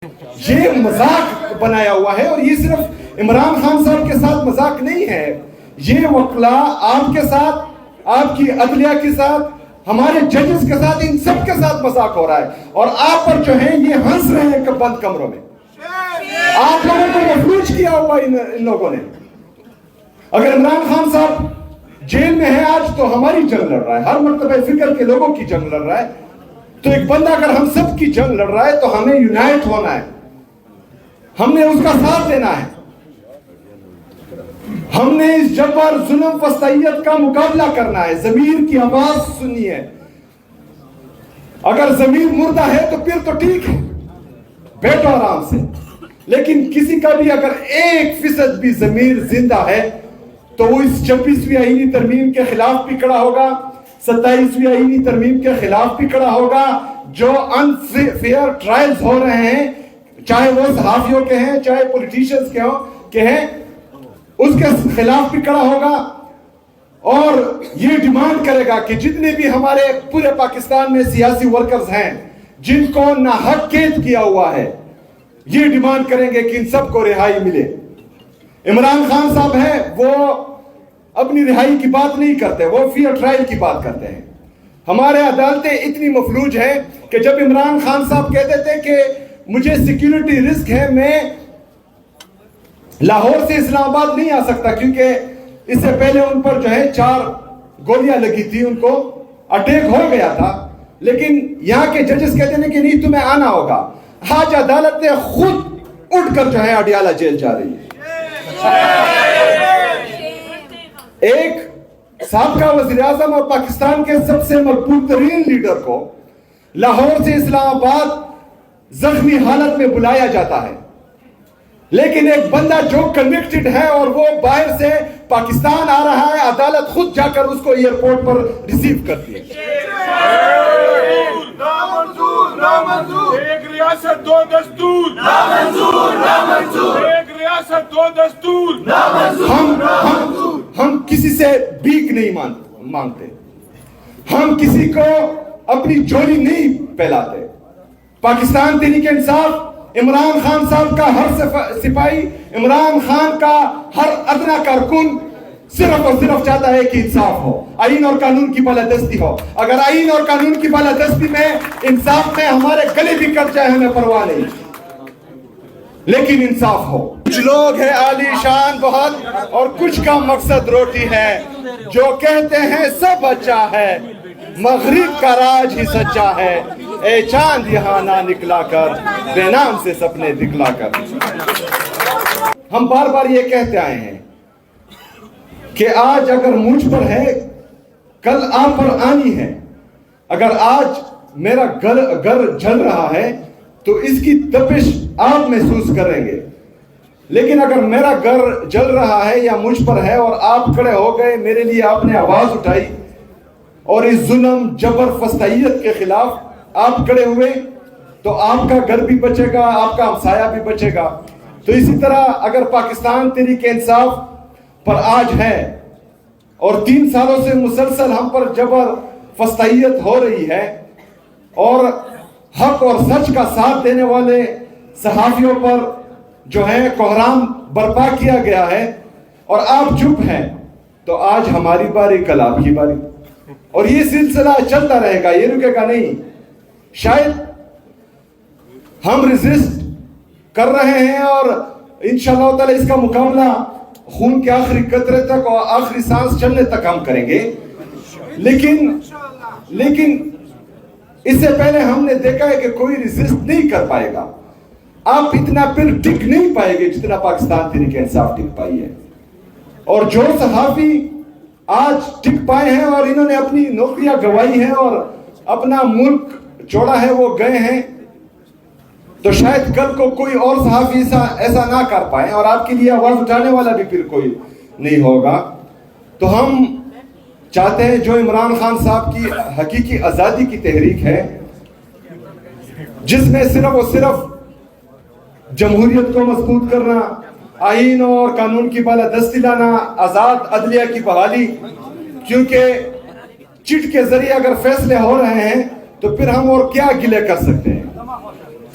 یہ مذاق بنایا ہوا ہے، اور یہ صرف عمران خان صاحب کے ساتھ مذاق نہیں ہے، یہ وکلا آپ کے ساتھ، آپ کی عدلیہ کے ساتھ، ہمارے ججز کے ساتھ، ان سب کے ساتھ مذاق ہو رہا ہے، اور آپ پر جو ہیں یہ ہنس رہے ہیں بند کمروں میں۔ آپ لوگوں کو مفلوج کیا ہوا ان لوگوں نے۔ اگر عمران خان صاحب جیل میں ہے آج تو ہماری جنگ لڑ رہا ہے، ہر مرتبہ فکر کے لوگوں کی جنگ لڑ رہا ہے، تو ایک بندہ اگر ہم سب کی جنگ لڑ رہا ہے تو ہمیں یونائٹ ہونا ہے، ہم نے اس کا ساتھ دینا ہے، ہم نے اس جبر ظلم فسطائیت کا مقابلہ کرنا ہے، ضمیر کی آواز سنی ہے۔ اگر ضمیر مردہ ہے تو پھر تو ٹھیک ہے، بیٹھو آرام سے، لیکن کسی کا بھی اگر 1% بھی ضمیر زندہ ہے تو وہ اس 26ویں آئینی ترمیم کے خلاف بھی کھڑا ہوگا، 27ویں آئینی ترمیم کے خلاف بھی کھڑا ہوگا، جو انفیئر ٹرائلز ہو رہے ہیں، چاہے وہ صحافیوں کے ہیں چاہے پولیٹیشنز کے ہیں، اس کے خلاف بھی کھڑا ہوگا، اور یہ ڈیمانڈ کرے گا کہ جتنے بھی ہمارے پورے پاکستان میں سیاسی ورکرز ہیں جن کو ناحق قید کیا ہوا ہے، یہ ڈیمانڈ کریں گے کہ ان سب کو رہائی ملے۔ عمران خان صاحب ہیں، وہ اپنی رہائی کی بات نہیں کرتے، وہ فیئر ٹرائل کی بات کرتے ہیں۔ ہمارے عدالتیں اتنی مفلوج ہیں کہ جب عمران خان صاحب کہتے تھے کہ مجھے سیکیورٹی رسک ہے، میں لاہور سے اسلام آباد نہیں آ سکتا، کیونکہ اس سے پہلے ان پر جو ہے 4 گولیاں لگی تھی، ان کو اٹیک ہو گیا تھا، لیکن یہاں کے ججز کہتے ہیں کہ نہیں تمہیں آنا ہوگا۔ آج عدالتیں خود اٹھ کر جو ہے اڈیالہ جیل جا رہی ہے۔ ایک سابقہ وزیر اعظم اور پاکستان کے سب سے مقبول ترین لیڈر کو لاہور سے اسلام آباد زخمی حالت میں بلایا جاتا ہے، لیکن ایک بندہ جو کنوکٹڈ ہے اور وہ باہر سے پاکستان آ رہا ہے، عدالت خود جا کر اس کو ایئرپورٹ پر ریسیو کرتی ہے۔ نامنظور، ایک ریاست 2 دستور، نامنظور، نامنظور، ایک ریاست 2 دستور، نامنظور۔ ہم کسی سے بھیک نہیں مانگتے، ہم کسی کو اپنی جولی نہیں پھیلاتے۔ پاکستان تحریک انصاف، عمران خان صاحب کا ہر سپاہی، عمران خان کا ہر ادنا کارکن صرف اور صرف چاہتا ہے کہ انصاف ہو، آئین اور قانون کی بالادستی ہو۔ اگر آئین اور قانون کی بالادستی میں، انصاف میں ہمارے گلے بھی کٹ جائے ہمیں پرواہ نہیں، لیکن انصاف ہو۔ کچھ لوگ ہیں عالی شان بہت، اور کچھ کا مقصد روٹی ہے، جو کہتے ہیں سب اچھا ہے، مغرب کا راج ہی سچا ہے، اے چاند یہاں نہ نکلا کر، بے نام سے سپنے دکھلا کر۔ ہم بار بار یہ کہتے آئے ہیں کہ آج اگر مجھ پر ہے کل آپ پر آنی ہے۔ اگر آج میرا گھر جل رہا ہے تو اس کی تپش آپ محسوس کریں گے، لیکن اگر میرا گھر جل رہا ہے یا مجھ پر ہے اور آپ کھڑے ہو گئے، میرے لیے آپ نے آواز اٹھائی اور اس ظلم جبر فسطائیت کے خلاف آپ کھڑے ہوئے، تو آپ کا گھر بھی بچے گا، آپ کا ہمسایہ بھی بچے گا۔ تو اسی طرح اگر پاکستان تحریک انصاف پر آج ہے اور 3 سالوں سے مسلسل ہم پر جبر فسطائیت ہو رہی ہے، اور حق اور سچ کا ساتھ دینے والے صحافیوں پر جو ہے کوحرام برپا کیا گیا ہے، اور آپ چپ ہیں، تو آج ہماری باری کل آپ کی باری، اور یہ سلسلہ چلتا رہے گا، یہ رکے گا نہیں۔ شاید ہم ریزسٹ کر رہے ہیں اور انشاءاللہ تعالی اس کا مقابلہ خون کے آخری قطرے تک اور آخری سانس چلنے تک ہم کریں گے، لیکن اس سے پہلے ہم نے دیکھا ہے کہ کوئی ریزسٹ نہیں کر پائے گا۔ آپ اتنا پھر ٹک نہیں پائے گے جتنا پاکستان تحریک انصاف ٹک پائی ہے، اور جو صحافی آج ٹک پائے ہیں اور انہوں نے اپنی نوکریاں گوائی ہیں اور اپنا ملک چھوڑا ہے، وہ گئے ہیں، تو شاید کل کو کوئی اور صحافی ایسا نہ کر پائے، اور آپ کے لیے آواز اٹھانے والا بھی پھر کوئی نہیں ہوگا۔ تو ہم چاہتے ہیں جو عمران خان صاحب کی حقیقی آزادی کی تحریک ہے، جس میں صرف اور صرف جمہوریت کو مضبوط کرنا، آئین اور قانون کی بالادستی لانا، آزاد عدلیہ کی بحالی، کیونکہ چٹ کے ذریعے اگر فیصلے ہو رہے ہیں تو پھر ہم اور کیا گلے کر سکتے ہیں۔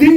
3